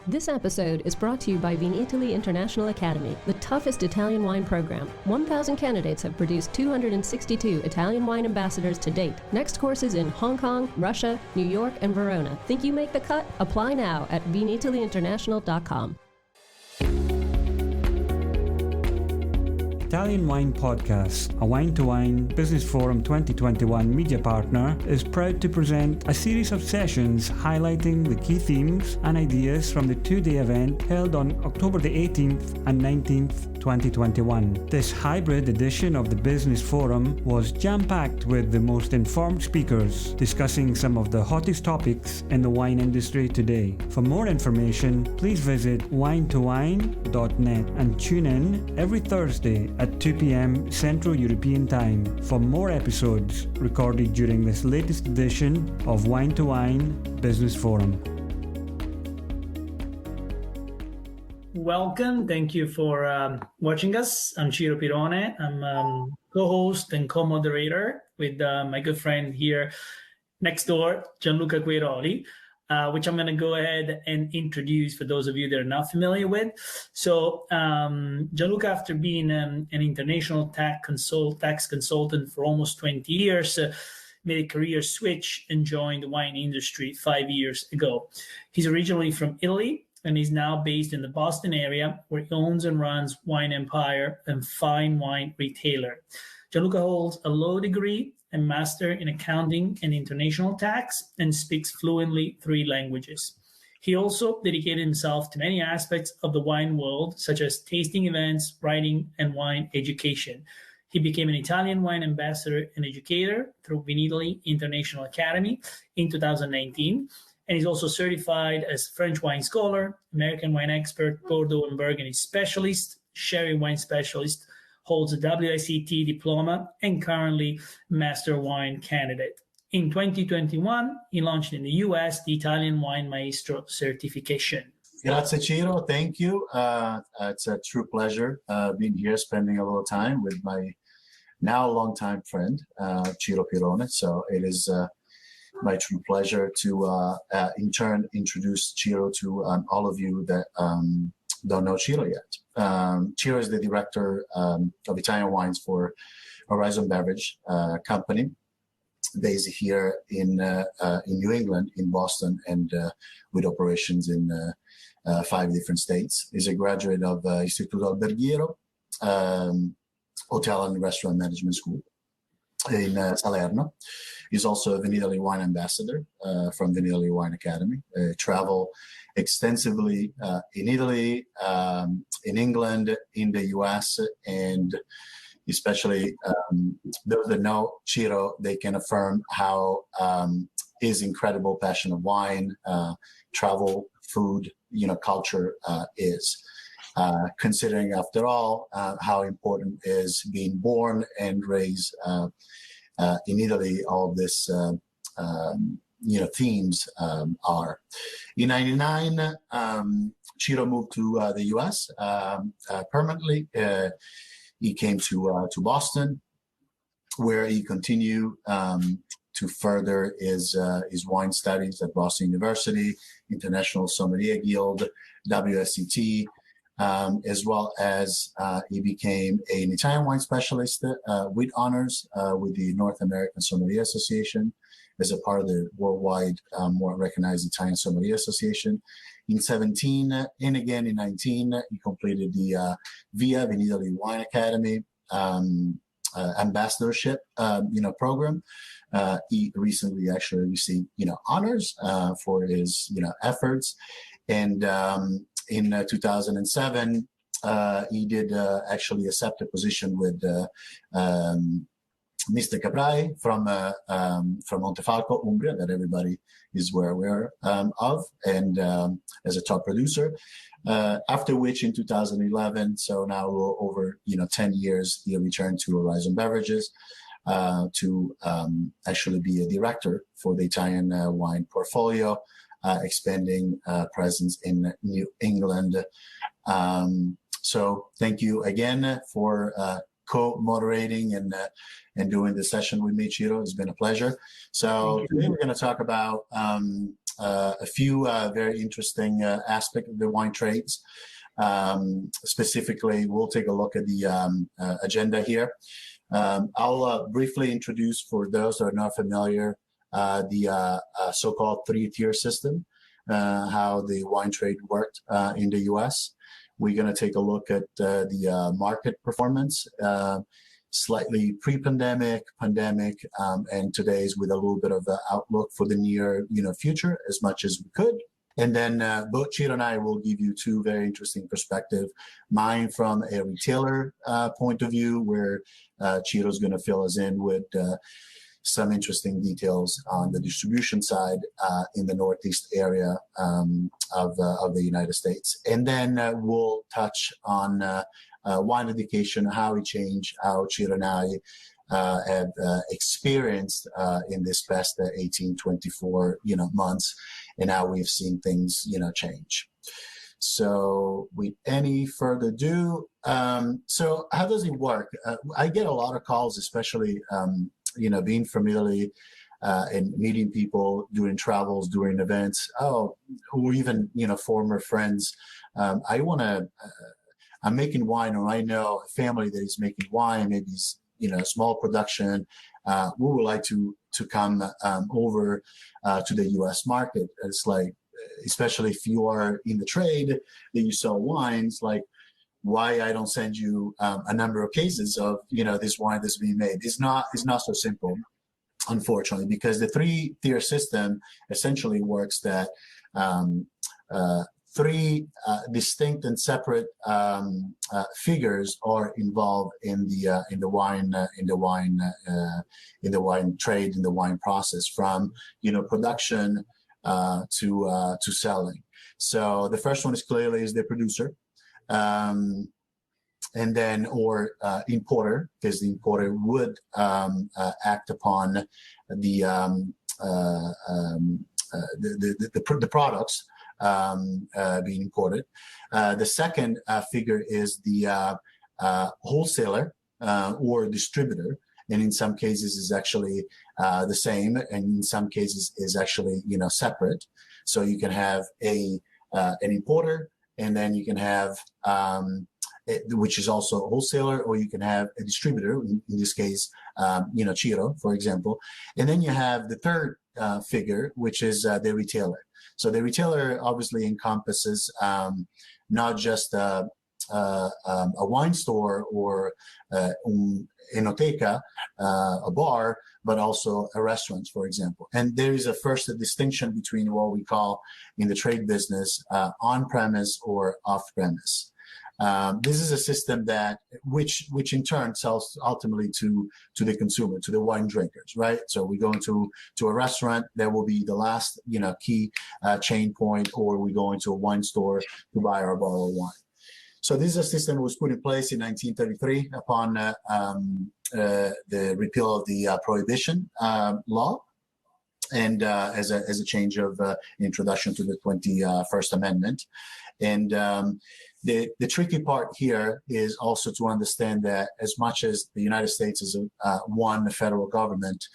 This episode is brought to you by Wine Italy International Academy, the toughest Italian wine program. 1,000 candidates have produced 262 Italian wine ambassadors to date. Next courses in Hong Kong, Russia, New York, and Verona. Think you make the cut? Apply now at wineitalyinternational.com. Italian Wine Podcast, a Wine2Wine Business Forum 2021 media partner, is proud to present a series of sessions highlighting the key themes and ideas from the two-day event held on October the 18th and 19th, 2021. This hybrid edition of the Business Forum was jam-packed with the most informed speakers discussing some of the hottest topics in the wine industry today. For more information, please visit wine2wine.net and tune in every Thursday at 2 p.m. Central European Time for more episodes recorded during this latest edition of Wine2Wine Business Forum. Welcome. Thank you for watching us. I'm Ciro Pirone. I'm co-host and co-moderator with my good friend here next door, Gianluca Queiroli, which I'm going to go ahead and introduce for those of you that are not familiar with. So Gianluca, after being an international tax consultant for almost 20 years, made a career switch and joined the wine industry 5 years ago. He's originally from Italy and is now based in the Boston area, where he owns and runs Wine Empire and fine wine retailer. Gianluca holds a law degree and master in accounting and international tax and speaks fluently 3 languages. He also dedicated himself to many aspects of the wine world, such as tasting events, writing, and wine education. He became an Italian wine ambassador and educator through Wine Italy International Academy in 2019, and he's also certified as French wine scholar, American wine expert, Bordeaux and Burgundy specialist, sherry wine specialist, holds a WICT diploma, and currently master wine candidate. In 2021, he launched in the US the Italian Wine Maestro certification. Grazie, Ciro. Thank you. It's a true pleasure being here, spending a little time with my now longtime friend, Ciro Pirone. So it is my true pleasure to, in turn, introduce Ciro to all of you that don't know Ciro yet. Ciro is the director of Italian wines for Horizon Beverage Company, based here in New England, in Boston, and with operations in 5 different states. He's a graduate of Istituto Alberghiero, Hotel and Restaurant Management School in Salerno. He's also a Wine Italy wine ambassador from Wine Italy Wine Academy. Travel extensively in Italy, in England, in the US, and especially those that know Ciro, they can affirm how his incredible passion of wine, travel, food, culture is. Considering, after all, how important is being born and raised in Italy, all this themes are. In '99, Ciro moved to the US permanently. He came to Boston, where he continued to further his wine studies at Boston University, International Sommelier Guild, WSET, as well as he became an Italian wine specialist with honors with the North American Sommelier Association as a part of the worldwide more recognized Italian Sommelier Association. In 17 and again in 19, he completed the VIA, Wine Italy Wine Academy ambassadorship program. He recently actually received honors for his efforts, and in 2007 he did actually accept a position with Mr. Caprai from Montefalco, Umbria, that everybody is well aware of, and as a top producer. After which, in 2011, so now over 10 years, he returned to Horizon Beverages to actually be a director for the Italian wine portfolio, expanding presence in New England. So thank you again for co-moderating and doing this session with me, Ciro. It's been a pleasure. So today we're going to talk about a few very interesting aspects of the wine trades. Specifically, we'll take a look at the agenda here. I'll briefly introduce, for those that are not familiar, the so-called three-tier system, how the wine trade worked in the US. We're going to take a look at the market performance, slightly pre-pandemic, pandemic, and today's with a little bit of the outlook for the near future as much as we could. And then both Ciro and I will give you two very interesting perspectives. Mine from a retailer point of view, where Ciro's going to fill us in with some interesting details on the distribution side in the Northeast area of the United States. And then we'll touch on wine education, how it changed, how Ciro and I have experienced in this past 18, 24 months, and how we've seen things change. So with any further ado, so how does it work? I get a lot of calls, especially being familiar and meeting people during travels, during events, or even former friends. I'm making wine, or I know a family that is making wine, maybe a small production. We would like to come over to the U.S. market. It's like, especially if you are in the trade that you sell wines, like, why I don't send you a number of cases of this wine that's being made. It's not so simple, unfortunately, because the three-tier system essentially works that three distinct and separate figures are involved in the wine trade, in the wine process, from production to selling. So the first one is clearly the producer, and then importer, because the importer would act upon the products being imported. The second figure is the wholesaler or distributor, and in some cases is actually the same, and in some cases is actually separate. So you can have an importer, and then you can have which is also a wholesaler, or you can have a distributor, in this case Ciro, for example. And then you have the third figure, which is the retailer. So the retailer obviously encompasses not just a wine store or enoteca, a bar, but also a restaurant, for example. And there is a first distinction between what we call in the trade business on-premise or off-premise. This is a system which in turn sells ultimately to the consumer, to the wine drinkers, right? So we go into a restaurant, that will be the last key chain point, or we go into a wine store to buy our bottle of wine. So this is a system that was put in place in 1933 upon the repeal of the Prohibition law, and as a change of introduction to the 21st Amendment. And the tricky part here is also to understand that as much as the United States is one federal government,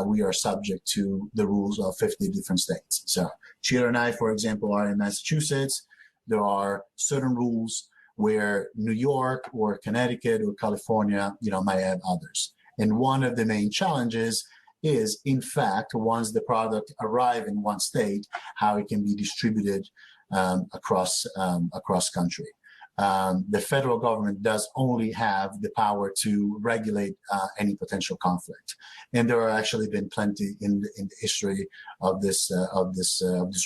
we are subject to the rules of 50 different states. So Ciro and I, for example, are in Massachusetts. There are certain rules where New York or Connecticut or California, might have others. And one of the main challenges is, in fact, once the product arrives in one state, how it can be distributed across country. The federal government does only have the power to regulate any potential conflict, and there are actually been plenty in the history of this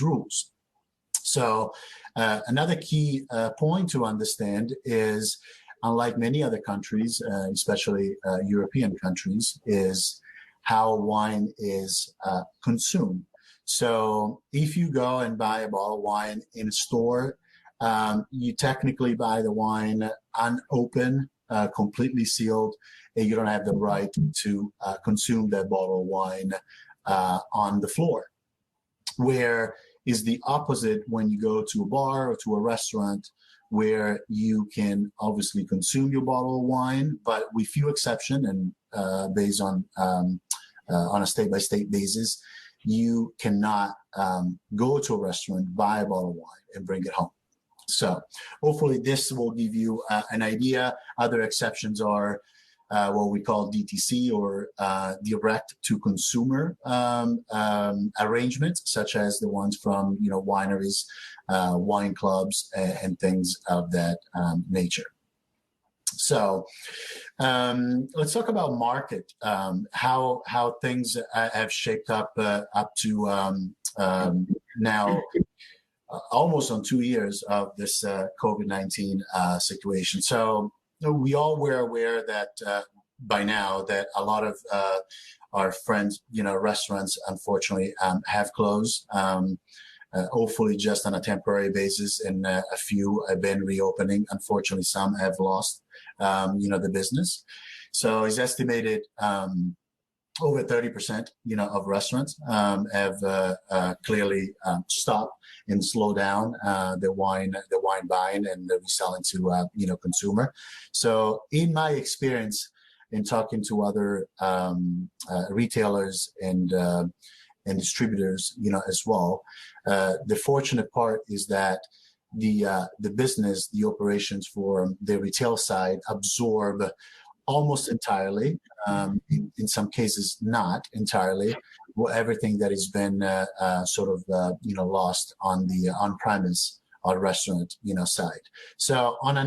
rules. So another key point to understand is, unlike many other countries, especially European countries, is how wine is consumed. So if you go and buy a bottle of wine in a store, you technically buy the wine unopened, completely sealed, and you don't have the right to consume that bottle of wine on the floor. Where is the opposite when you go to a bar or to a restaurant, where you can obviously consume your bottle of wine, but with few exceptions and based on a state-by-state basis, you cannot go to a restaurant, buy a bottle of wine, and bring it home. So hopefully this will give you an idea. Other exceptions are what we call DTC, or direct to consumer arrangements, such as the ones from wineries, wine clubs, and things of that nature. So let's talk about market, how things have shaped up to now. Almost on 2 years of this COVID-19 situation. So we all were aware that by now that a lot of our friends, restaurants, unfortunately, have closed. Hopefully just on a temporary basis, and a few have been reopening. Unfortunately, some have lost, the business. So it's estimated over 30%, of restaurants have clearly stopped and slow down the wine buying and the reselling to consumer. So in my experience, in talking to other retailers and distributors, as well, the fortunate part is that the business, the operations for the retail side absorb almost entirely, in some cases not entirely, everything that has been lost on the on-premise or restaurant side. So on a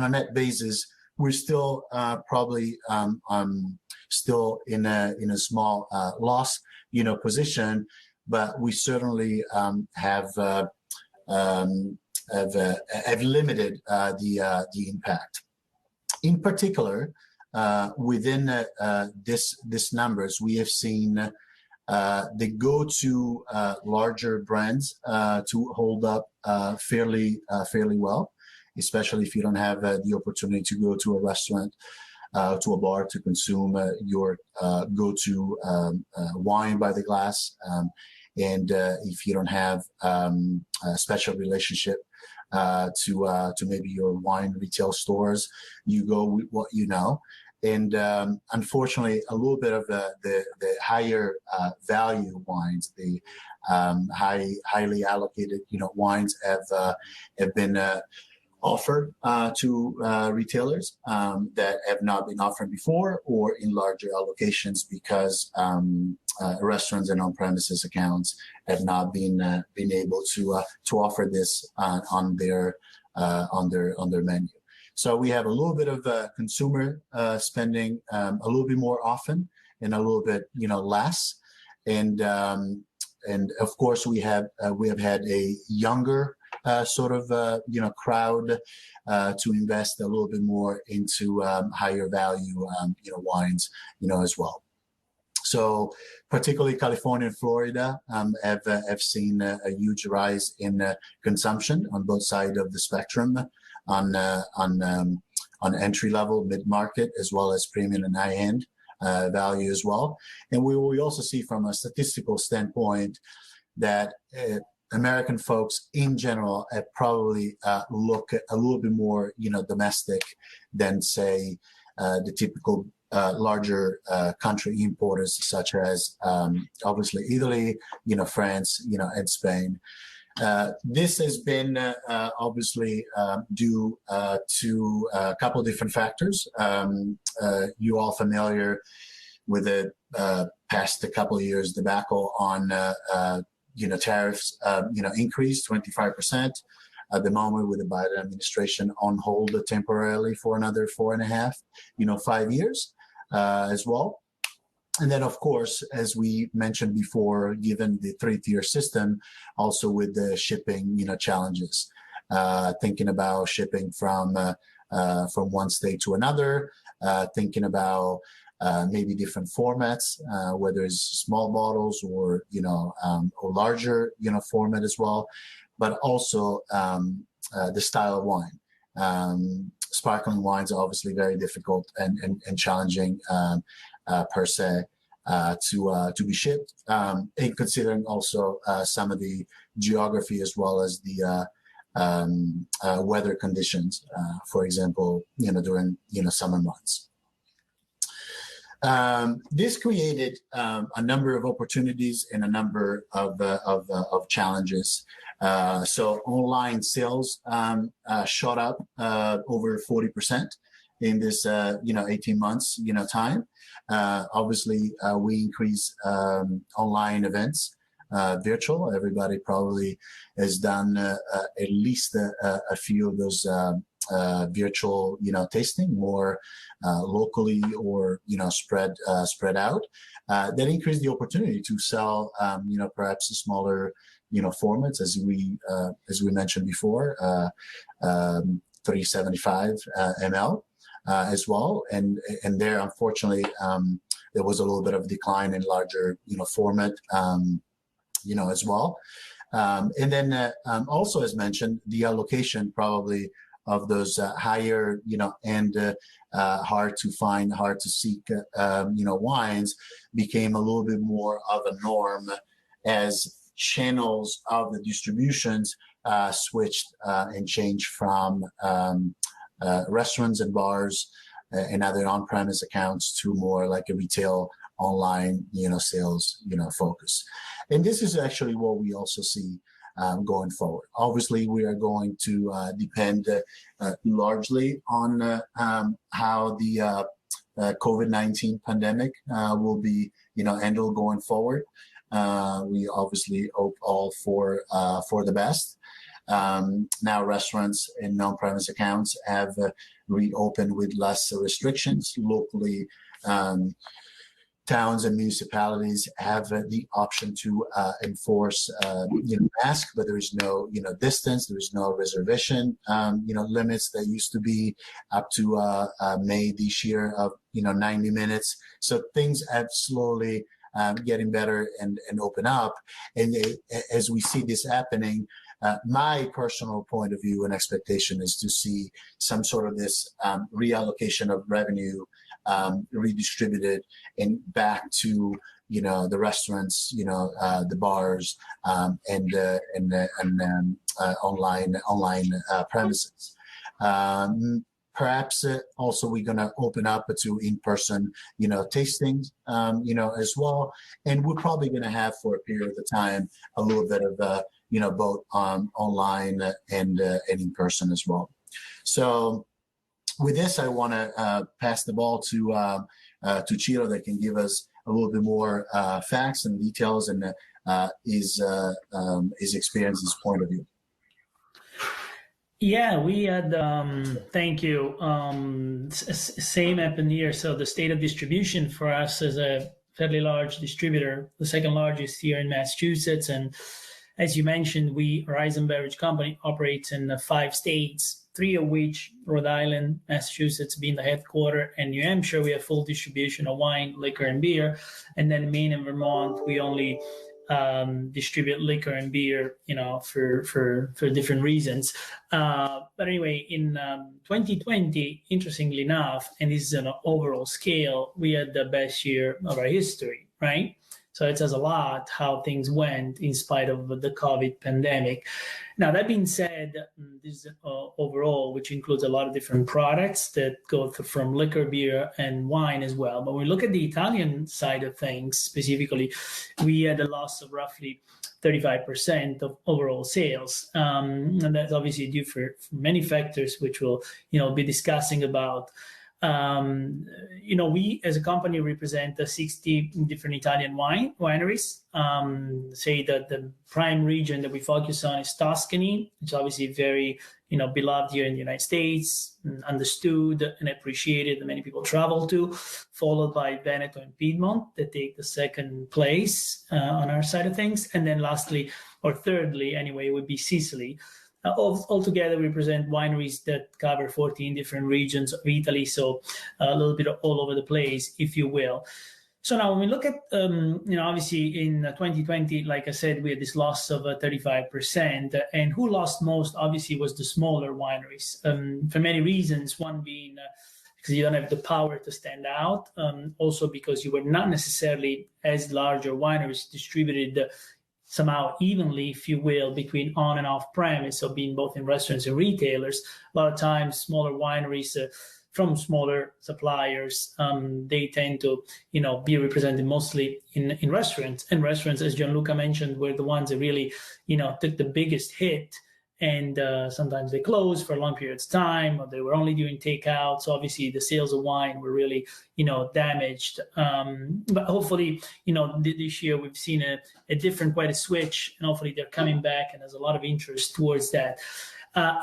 net basis, we're still probably still in a small loss position, but we certainly have limited the impact. In particular, within this numbers, we have seen the go-to larger brands to hold up fairly well, especially if you don't have the opportunity to go to a restaurant, to a bar to consume your go-to wine by the glass, and if you don't have a special relationship to maybe your wine retail stores, you go with what you know. And unfortunately, a little bit of the higher value wines, the highly allocated wines have been offered to retailers that have not been offered before, or in larger allocations, because restaurants and on-premises accounts have not been able to offer this on their menu. So we have a little bit of consumer spending a little bit more often, and a little bit less, and of course we have had a younger crowd to invest a little bit more into higher value wines as well. So particularly California and Florida have seen a huge rise in consumption on both sides of the spectrum, on entry level, mid market, as well as premium and high end value as well. And we also see from a statistical standpoint that American folks in general have probably look a little bit more domestic than, say, the typical larger country importers, such as obviously Italy, France, and Spain. This has been obviously due to a couple of different factors. You all familiar with the past couple of years debacle on tariffs, increased 25% at the moment, with the Biden administration on hold temporarily for another 4.5, 5 years as well. And then, of course, as we mentioned before, given the 3-tier system, also with the shipping, challenges, thinking about shipping from one state to another, thinking about maybe different formats, whether it's small bottles or or larger format as well, but also the style of wine. Sparkling wines are obviously very difficult and challenging per se to be shipped, and considering also some of the geography as well as the weather conditions, for example, during summer months. This created a number of opportunities and a number of challenges. So online sales shot up over 40% in this 18 months time. Obviously, we increased online events, virtual. Everybody probably has done at least a few of those virtual tasting, more locally or spread out. That increased the opportunity to sell perhaps smaller formats, as we mentioned before, 375 ml as well, and there unfortunately there was a little bit of decline in larger format as well, and then also, as mentioned, the allocation probably of those higher and hard to find, hard to seek wines became a little bit more of a norm as channels of the distributions switched and changed from restaurants and bars and other on-premise accounts to more like a retail online sales focus. And this is actually what we also see going forward. Obviously, we are going to depend largely on how the COVID-19 pandemic will be handled going forward. We obviously hope all for the best. Now restaurants and non-premise accounts have reopened with less restrictions locally. Towns and municipalities have the option to enforce mask, but there is no distance, there is no reservation limits that used to be up to May this year of 90 minutes. So things have slowly getting better and open up. And as we see this happening, my personal point of view and expectation is to see some sort of this reallocation of revenue redistributed and back to the restaurants, the bars, and online premises. Perhaps also we're going to open up to in-person, tastings, as well. And we're probably going to have for a period of time a little bit of, both online and in person as well. So with this, I want to pass the ball to Ciro that can give us a little bit more facts and details and his experience, his point of view. Yeah, we had, thank you. Same happened here. So the state of distribution for us is a fairly large distributor, the second largest here in Massachusetts. And as you mentioned, Horizon Beverage Company operates in 5 states, 3 of which, Rhode Island, Massachusetts being the headquarter, and New Hampshire, we have full distribution of wine, liquor, and beer. And then Maine and Vermont, we only distribute liquor and beer, for different reasons. But anyway, in 2020, interestingly enough, and this is on an overall scale, we had the best year of our history, right? So it says a lot how things went in spite of the COVID pandemic. Now, that being said, this is overall, which includes a lot of different products that go from liquor, beer, and wine as well. But when we look at the Italian side of things specifically, we had a loss of roughly 35% of overall sales. And that's obviously due for many factors, which we'll be discussing about. We as a company represent 60 different Italian wineries. Say that the prime region that we focus on is Tuscany, which is obviously very, beloved here in the United States, understood and appreciated, that many people travel to, followed by Veneto and Piedmont that take the second place on our side of things. And then lastly, or thirdly anyway, would be Sicily. Altogether, we represent wineries that cover 14 different regions of Italy, so a little bit all over the place, if you will. So now when we look at, obviously in 2020, like I said, we had this loss of 35%, and who lost most, obviously, was the smaller wineries, for many reasons, one being because you don't have the power to stand out, also because you were not necessarily as larger wineries distributed somehow evenly, if you will, between on and off premise, so being both in restaurants and retailers. A lot of times, smaller wineries from smaller suppliers. They tend to, be represented mostly in restaurants. And restaurants, as Gianluca mentioned, were the ones that really, took the biggest hit. And sometimes they closed for long periods of time, or they were only doing takeout. So obviously the sales of wine were really, damaged. But hopefully, this year we've seen a different, quite a switch, and hopefully they're coming back, and there's a lot of interest towards that.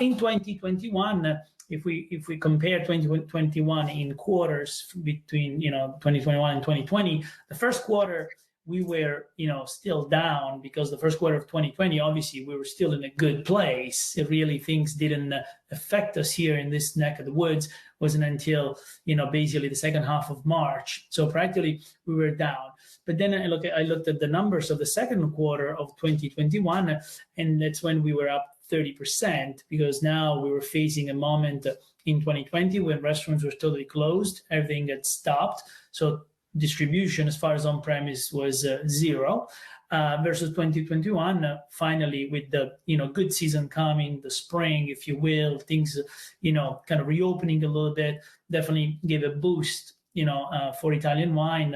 In 2021, if we compare 2021 in quarters between 2021 and 2020, the first quarter we were still down, because the first quarter of 2020, obviously we were still in a good place. It really, things didn't affect us here in this neck of the woods. Wasn't until basically the second half of March. So practically we were down. But then I looked at the numbers of the second quarter of 2021, and that's when we were up 30%, because now we were facing a moment in 2020 when restaurants were totally closed, everything had stopped. So distribution as far as on-premise was zero, versus 2021, finally with the good season coming, the spring, if you will, things kind of reopening a little bit, definitely gave a boost for Italian wine.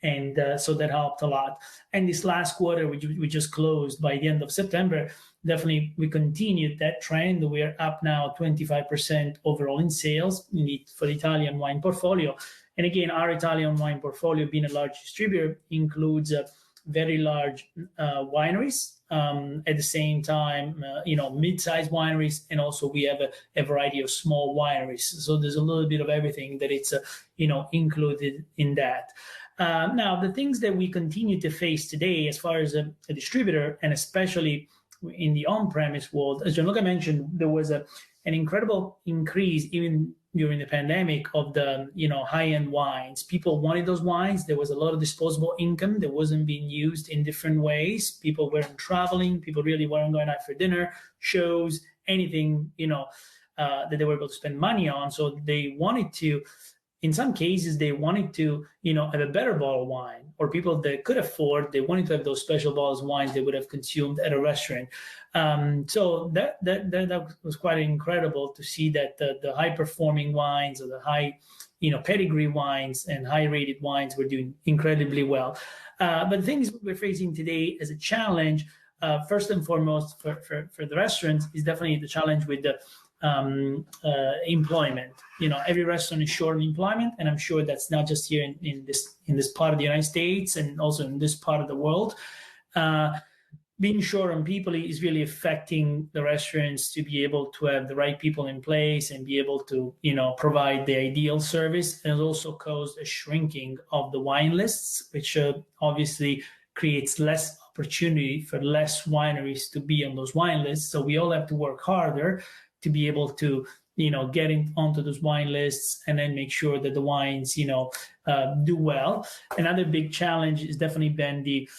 And so that helped a lot. And this last quarter, we just closed by the end of September, definitely we continued that trend. We're up now 25% overall in sales for the Italian wine portfolio. And again, our Italian wine portfolio, being a large distributor, includes very large wineries. At the same time, mid-sized wineries, and also we have a variety of small wineries. So there's a little bit of everything that it's included in that. Now, the things that we continue to face today as far as a distributor, and especially in the on-premise world, as Gianluca mentioned, there was an incredible increase even during the pandemic of the high-end wines. People wanted those wines. There was a lot of disposable income that wasn't being used in different ways. People weren't traveling. People really weren't going out for dinner, shows, anything that they were able to spend money on. So they wanted to, in some cases, they wanted to, have a better bottle of wine, or people that could afford, they wanted to have those special bottles of wines they would have consumed at a restaurant. So that was quite incredible to see that the high-performing wines, or the high, pedigree wines and high-rated wines were doing incredibly well. But the things we're facing today as a challenge, first and foremost for the restaurants, is definitely the challenge with the employment. Every restaurant is short on employment, and I'm sure that's not just here in this part of the United States, and also in this part of the world. Being short on people is really affecting the restaurants to be able to have the right people in place and be able to provide the ideal service. And it also caused a shrinking of the wine lists, which obviously creates less opportunity for less wineries to be on those wine lists. So we all have to work harder to be able to get onto those wine lists, and then make sure that the wines do well. Another big challenge has definitely been the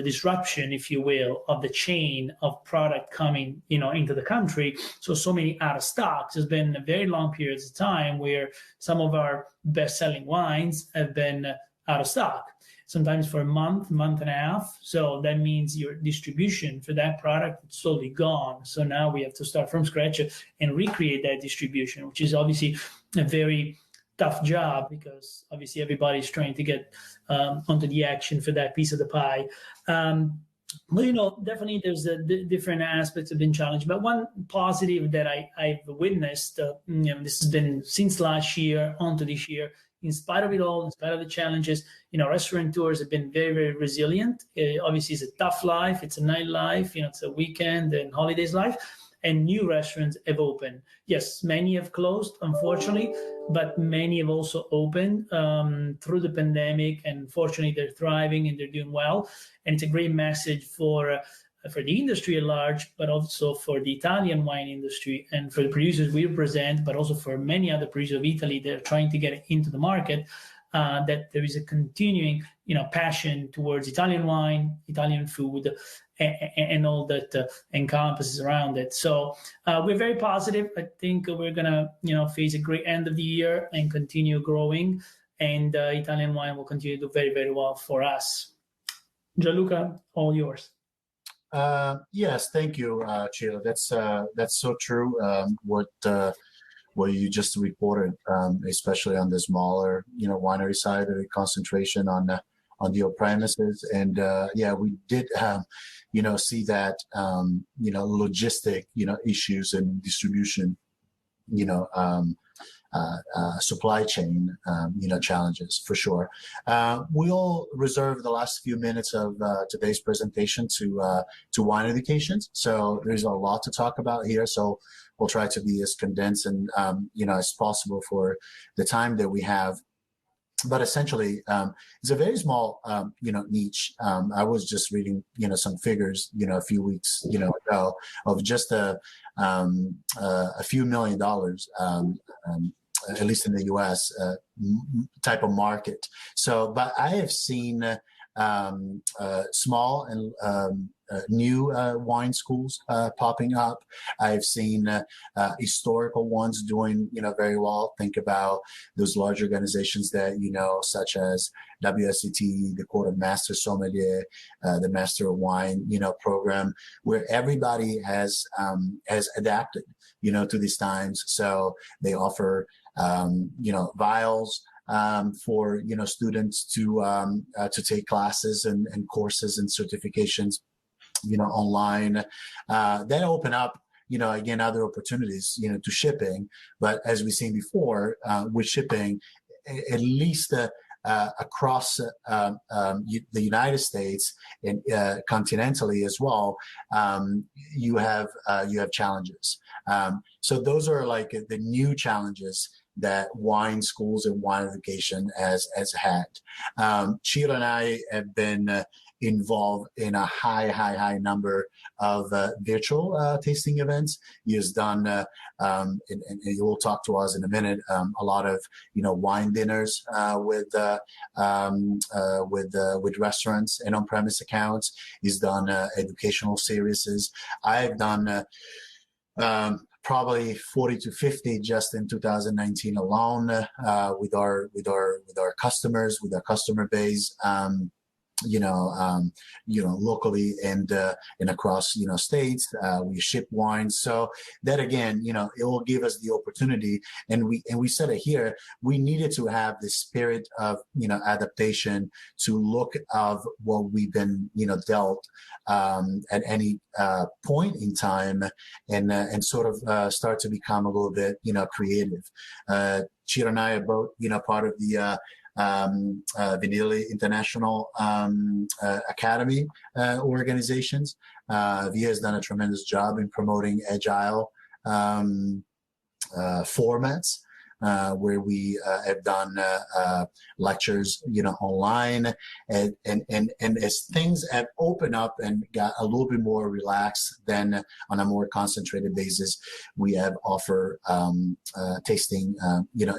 disruption, if you will, of the chain of product coming into the country. So many out of stocks. There's been a very long periods of time where some of our best-selling wines have been out of stock, sometimes for a month and a half. So that means your distribution for that product is totally gone. So now we have to start from scratch and recreate that distribution, which is obviously a very tough job, because obviously everybody's trying to get onto the action for that piece of the pie. But definitely there's different aspects have been challenged. But one positive that I've witnessed, this has been since last year onto this year, in spite of it all, in spite of the challenges, restaurateurs have been very, very resilient. Obviously, it's a tough life. It's a nightlife. It's a weekend and holidays life. And new restaurants have opened. Yes, many have closed, unfortunately, but many have also opened through the pandemic. And fortunately, they're thriving and they're doing well. And it's a great message for the industry at large, but also for the Italian wine industry and for the producers we represent, but also for many other producers of Italy that are trying to get into the market, that there is a continuing, passion towards Italian wine, Italian food, and all that encompasses around it. So we're very positive. I think we're gonna, face a great end of the year and continue growing, and Italian wine will continue to do very, very well for us. Gianluca, all yours. Yes, thank you, Ciro. That's so true. what you just reported, especially on the smaller, winery side, the concentration on the premises. And we did, see that, logistic, issues and distribution, supply chain, challenges for sure. We'll reserve the last few minutes of today's presentation to wine educations. So there's a lot to talk about here. So we'll try to be as condensed and, as possible for the time that we have. But essentially, it's a very small, niche. I was just reading, some figures, a few weeks, ago of just a few $1 million, at least in the U.S. Type of market. So, but I have seen small and new wine schools popping up. I've seen historical ones doing, very well. Think about those large organizations that, such as WSET, the Court of Master Sommelier, the Master of Wine, program, where everybody has adapted, to these times. So they offer, vials, for, students to take classes and courses and certifications, online, that open up, again, other opportunities, to shipping. But as we've seen before, with shipping, at least across the United States and continentally as well, you have challenges. So those are like the new challenges that wine schools and wine education has had. Ciro and I have been involved in a high number of virtual tasting events. He has done, and he will talk to us in a minute, a lot of wine dinners with restaurants and on-premise accounts. He's done educational series. I've done probably 40 to 50 just in 2019 alone with our customers, with our customer base. Locally and across, states, we ship wines. So that again, it will give us the opportunity. And we said it here, we needed to have the spirit of, adaptation to look of what we've been, dealt, at any, point in time and sort of, start to become a little bit, creative. Ciro and I are both, part of the, Vinili International Academy organizations. Via has done a tremendous job in promoting agile formats, where we have done lectures, online, and as things have opened up and got a little bit more relaxed, then on a more concentrated basis, we have offer tasting,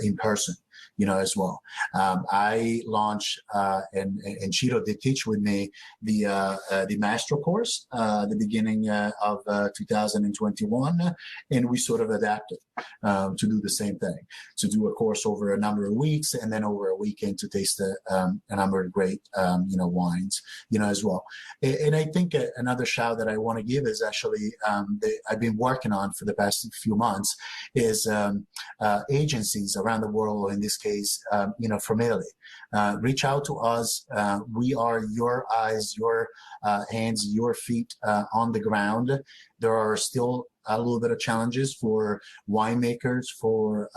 in person. As well. I launched, and Ciro did teach with me the master course, the beginning of 2021, and we sort of adapted to do the same thing, to do a course over a number of weeks and then over a weekend to taste a number of great, wines, as well. And I think another shout that I want to give is actually I've been working on for the past few months is agencies around the world, in this case, from Italy. Reach out to us. We are your eyes, your hands, your feet on the ground. There are still a little bit of challenges for winemakers, for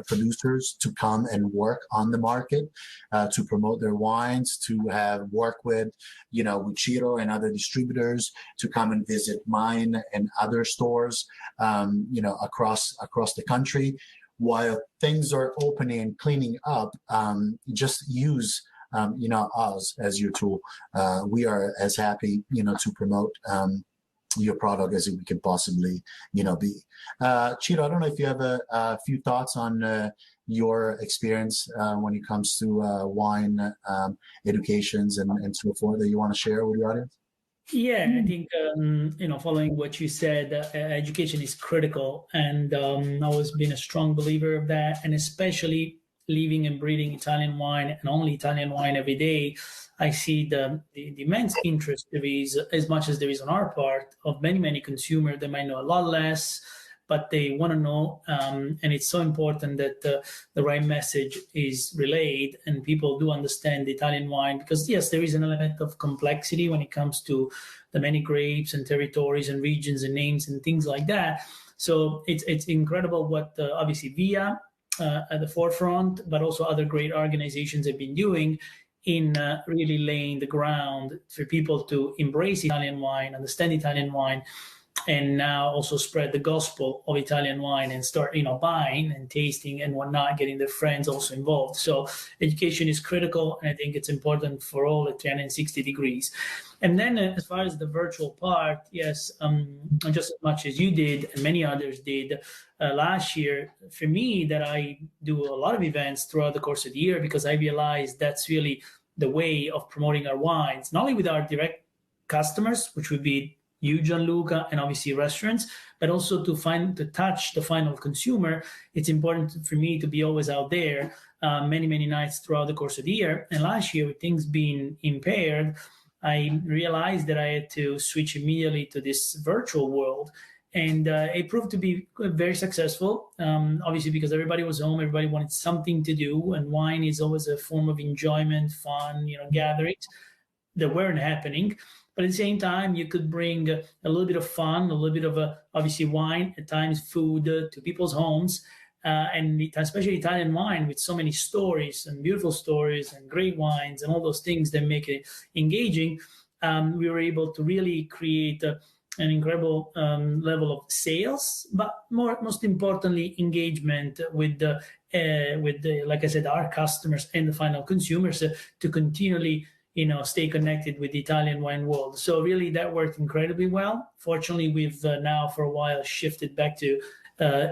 producers to come and work on the market, to promote their wines, to have work with Ciro and other distributors, to come and visit mine and other stores, across the country. While things are opening and cleaning up, just use, us as your tool. We are as happy, to promote your product as we can possibly, be. Ciro, I don't know if you have a few thoughts on your experience when it comes to wine educations and so forth that you want to share with the audience. Yeah, I think, following what you said, education is critical. And I've always been a strong believer of that. And especially living and breathing Italian wine and only Italian wine every day, I see the immense interest there is, as much as there is on our part, of many consumers that might know a lot less but they want to know. And it's so important that the right message is relayed and people do understand the Italian wine, because yes, there is an element of complexity when it comes to the many grapes and territories and regions and names and things like that. So it's incredible what obviously VIA at the forefront, but also other great organizations have been doing in really laying the ground for people to embrace Italian wine, understand Italian wine, and now also spread the gospel of Italian wine and start, buying and tasting and whatnot, getting their friends also involved. So education is critical, and I think it's important for all at 360 degrees. And then as far as the virtual part, yes, just as much as you did and many others did last year, for me, that I do a lot of events throughout the course of the year, because I realized that's really the way of promoting our wines, not only with our direct customers, which would be you, Gianluca, and obviously restaurants, but also to touch the final consumer. It's important for me to be always out there many, many nights throughout the course of the year. And last year, with things being impaired, I realized that I had to switch immediately to this virtual world. And it proved to be very successful, obviously, because everybody was home, everybody wanted something to do, and wine is always a form of enjoyment, fun, gatherings that weren't happening. But at the same time, you could bring a little bit of fun, a little bit of obviously wine, at times food to people's homes, and especially Italian wine with so many stories and beautiful stories and great wines and all those things that make it engaging. We were able to really create an incredible level of sales, but most importantly, engagement with the, like I said, our customers and the final consumers to continually stay connected with the Italian wine world. So really that worked incredibly well. Fortunately, we've now for a while shifted back to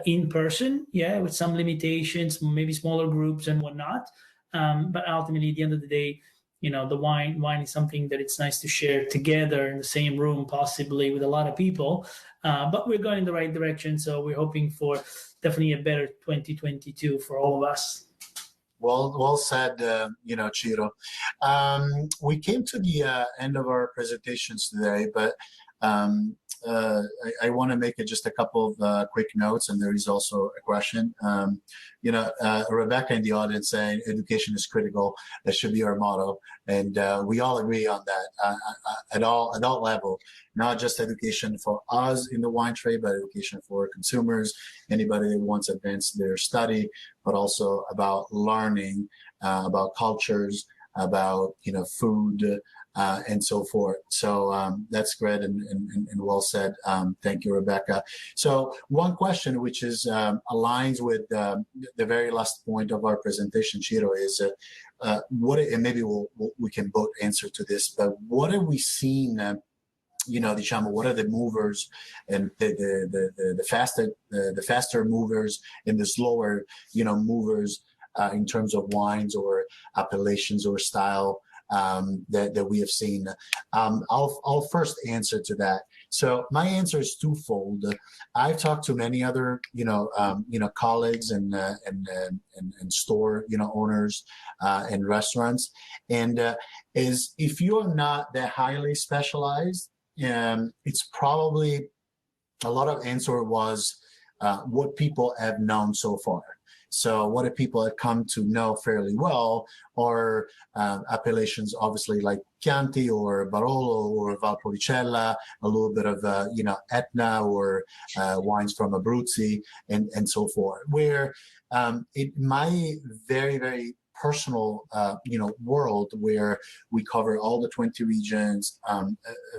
in person, with some limitations, maybe smaller groups and whatnot. But ultimately, at the end of the day, the wine is something that it's nice to share together in the same room, possibly with a lot of people. But we're going in the right direction. So we're hoping for definitely a better 2022 for all of us. Well said, Ciro. We came to the end of our presentations today, but I want to make just a couple of quick notes, and there is also a question. Rebecca in the audience saying education is critical. That should be our motto, and we all agree on that at all level. Not just education for us in the wine trade, but education for consumers, anybody that wants to advance their study, but also about learning, about cultures, about food. And so forth. So that's great and well said. Thank you, Rebecca. So one question which is aligns with the very last point of our presentation, Ciro, is and maybe we can both answer to this, but what have we seen? What are the movers and the faster movers and the slower movers in terms of wines or appellations or style that we have seen. I'll first answer to that. So my answer is twofold. I've talked to many other colleagues and store owners and restaurants, and is if you're not that highly specialized, it's probably a lot of answer was what people have known so far. So what do people have come to know fairly well are appellations, obviously, like Chianti or Barolo or Valpolicella, a little bit of, Etna or wines from Abruzzi and so forth, where in my very, very personal, world where we cover all the 20 regions, a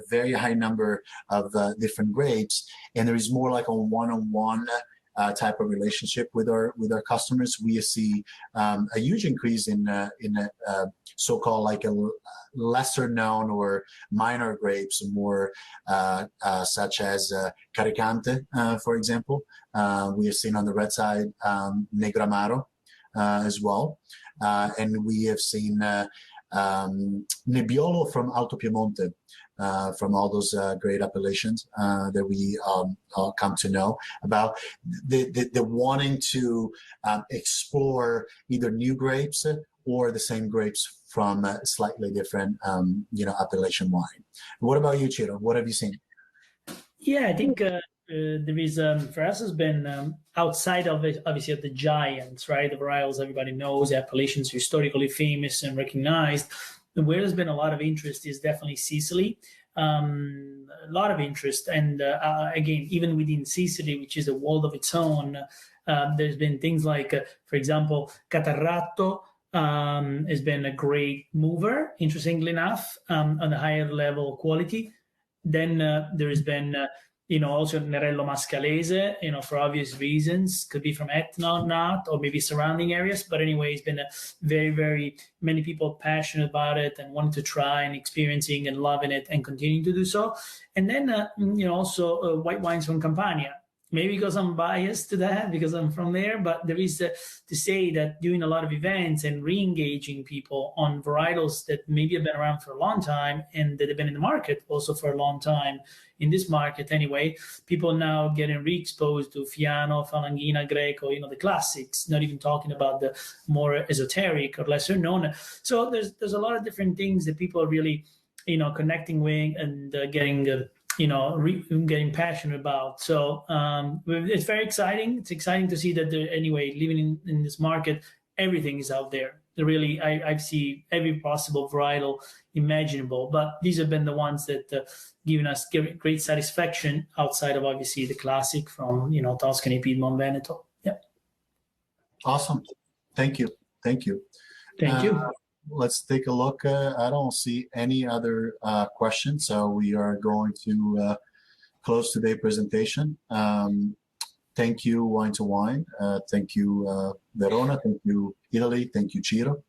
very high number of different grapes, and there is more like a one-on-one type of relationship with our customers. We see a huge increase in so-called like a lesser known or minor grapes, more such as Caricante, for example. We have seen on the red side Negro Amaro as well, and we have seen Nebbiolo from Alto Piemonte. From all those great appellations that we all come to know about, the wanting to explore either new grapes or the same grapes from slightly different, appellation wine. What about you, Ciro? What have you seen? Yeah, I think there is, for us, has been outside of it, obviously, of the giants, right? The varietals everybody knows, the appellations are historically famous and recognized. And where there's been a lot of interest is definitely Sicily. A lot of interest. And again, even within Sicily, which is a world of its own, there's been things like, for example, Catarratto has been a great mover, interestingly enough, on a higher level quality. Then there has been, also Nerello Mascalese, for obvious reasons, could be from Etna or not, or maybe surrounding areas. But anyway, it's been very, very many people passionate about it and wanting to try and experiencing and loving it and continuing to do so. And then, also white wines from Campania. Maybe because I'm biased to that, because I'm from there, but there is to say that doing a lot of events and re-engaging people on varietals that maybe have been around for a long time and that have been in the market also for a long time, in this market anyway, people now getting re-exposed to Fiano, Falanghina, Greco, the classics, not even talking about the more esoteric or lesser known. So there's a lot of different things that people are really, connecting with and getting getting passionate about. So it's very exciting. It's exciting to see that living in this market, everything is out there. Really, I see every possible varietal imaginable, but these have been the ones that given us great satisfaction outside of obviously the classic from, Tuscany, Piedmont, Veneto. Yeah. Awesome. Thank you. Thank you. Let's take a look. I don't see any other questions, so we are going to close today's presentation. Thank you, Wine2Wine. Thank you, Verona. Thank you, Italy. Thank you, Ciro,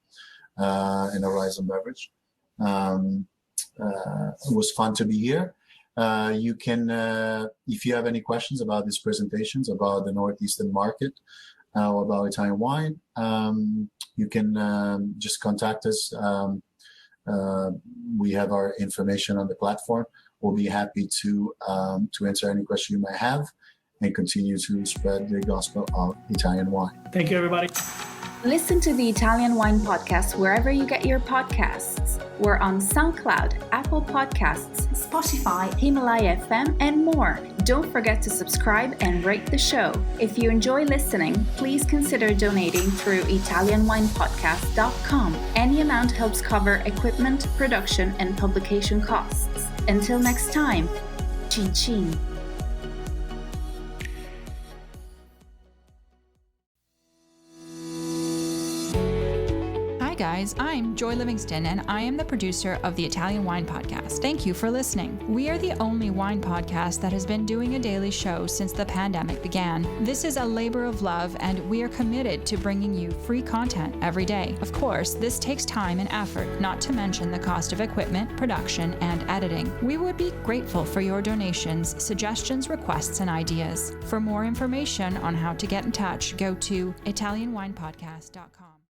and Horizon Beverage. It was fun to be here. You can, if you have any questions about these presentations, about the Northeastern market, about Italian wine, you can just contact us. We have our information on the platform. We'll be happy to answer any question you might have and continue to spread the gospel of Italian wine. Thank you, everybody. Listen to the Italian Wine Podcast wherever you get your podcasts. We're on SoundCloud, Apple Podcasts, Spotify, Himalaya FM, and more. Don't forget to subscribe and rate the show. If you enjoy listening, please consider donating through ItalianWinePodcast.com. Any amount helps cover equipment, production, and publication costs. Until next time, chin chin. Guys, I'm Joy Livingston and I am the producer of the Italian Wine Podcast. Thank you for listening. We are the only wine podcast that has been doing a daily show since the pandemic began. This is a labor of love and we are committed to bringing you free content every day. Of course, this takes time and effort, not to mention the cost of equipment, production, and editing. We would be grateful for your donations, suggestions, requests, and ideas. For more information on how to get in touch, go to ItalianWinePodcast.com.